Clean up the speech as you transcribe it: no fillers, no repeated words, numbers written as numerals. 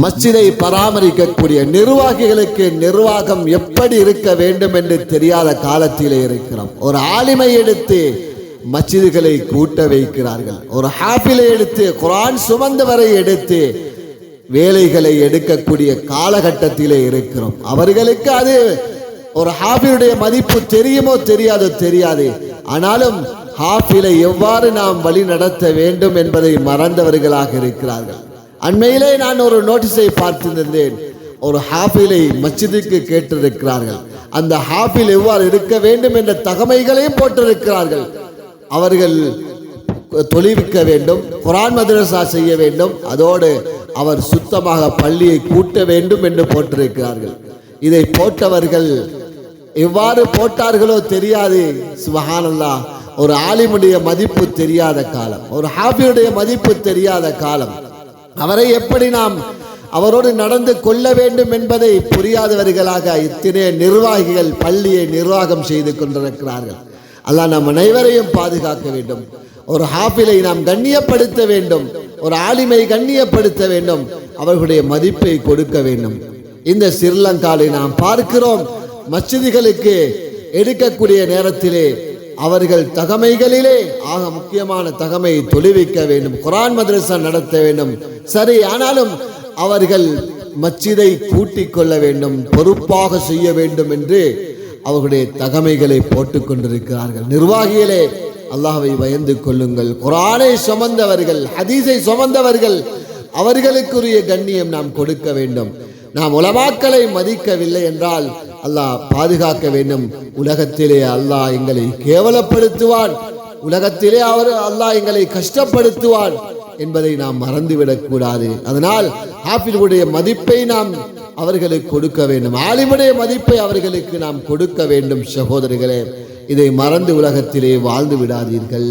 மஸ்ஜிதை பராமரிக்கக்கூடிய நிர்வாகிகளுக்கு நிர்வாகம் எப்படி இருக்க வேண்டும் என்று தெரியாத காலத்திலே இருக்கிறோம். ஒரு ஆலிமை எடுத்து மஸ்ஜிதுகளை கூட்ட வைக்கிறார்கள். ஒரு ஹாஃபிலை எடுத்து குர்ஆன் சுமந்தவரை எடுத்து வேலைகளை எடுக்கக்கூடிய காலகட்டத்திலே இருக்கிறோம். அவர்களுக்கு அது ஒரு ஹாஃபிலுடைய மதிப்பு தெரியுமோ தெரியாதோ தெரியாது. ஆனாலும் ஹாஃபிலை எவ்வாறு நாம் வழி நடத்த வேண்டும் என்பதை மறந்தவர்களாக இருக்கிறார்கள். அண்மையிலே நான் ஒரு நோட்டீஸை பார்த்திருந்தேன். ஒரு ஹாஃபிலை மஸ்ஜிதுக்கு கேட்டிருக்கிறார்கள். அந்த ஹாஃபில் எவ்வாறு இருக்க வேண்டும் என்ற தகமைகளையும் போட்டிருக்கிறார்கள். அவர்கள் தொழுவிக்க வேண்டும், குர்ஆன் மதரசா செய்ய வேண்டும், அதோடு அவர் சுத்தமாக பள்ளியை கூட்ட வேண்டும் என்று போட்டிருக்கிறார்கள். இதை போட்டவர்கள் எவ்வாறு போட்டார்களோ தெரியாது. சுப்ஹானல்லாஹ், ஒரு ஆலிமுடைய மதிப்பு தெரியாத காலம், ஒரு ஹாஃபியுடைய மதிப்பு தெரியாத காலம். அவரை எப்படி நாம் அவரோடு நடந்து கொள்ள வேண்டும் என்பதை புரியாதவர்களாக இத்தனை நிர்வாகிகள் பள்ளியை நிர்வாகம் செய்து கொண்டிருக்கிறார்கள். அல்லாஹ் நம் அனைவரையும் பாதுகாக்க வேண்டும். ஒரு ஹாஃபிலை நாம் கண்ணியப்படுத்த வேண்டும், ஒரு ஆலிமை கண்ணியப்படுத்த வேண்டும், அவர்களுடைய மதிப்பை கொடுக்க வேண்டும். இந்த ஸ்ரீலங்காவை நாம் பார்க்கிறோம். மஸ்ஜிதுகளுக்கு எடுக்கக்கூடிய நேரத்திலே அவர்கள் தகமைகளிலே ஆக முக்கியமான தகமை தொழுவிக்க வேண்டும், குர்ஆன் மதரசா நடத்த வேண்டும். சரி, ஆனாலும் அவர்கள் மஸ்ஜிதை கூட்டிக் கொள்ள வேண்டும், பொறுப்பாக செய்ய வேண்டும் என்று அவர்களுடைய தகமைகளை போட்டுக் கொண்டிருக்கிறார்கள். நிர்வாகிகளே, அல்லாஹ்வை பயந்து கொள்ளுங்கள். குர்ஆனை சுமந்தவர்கள், ஹதீஸை சுமந்தவர்கள், அவர்களுக்குரிய கண்ணியம் நாம் கொடுக்க வேண்டும். நாம் உலமாக்களை மதிக்கவில்லை என்றால் அல்லாஹ் பாதுகாக்க வேண்டும். உலகத்திலே அல்லாஹ் எங்களை கேவலப்படுத்துவான், உலகத்திலே அல்லாஹ் எங்களை கஷ்டப்படுத்துவான் என்பதை நாம் மறந்துவிடக் கூடாது. அதனால் ஹாஃபிலுடைய மதிப்பை நாம் அவர்களுக்கு கொடுக்க வேண்டும், ஆலிமுடைய மதிப்பை அவர்களுக்கு நாம் கொடுக்க வேண்டும். சகோதரர்களே, இதை மறந்து உலகத்திலே வாழ்ந்து விடாதீர்கள்.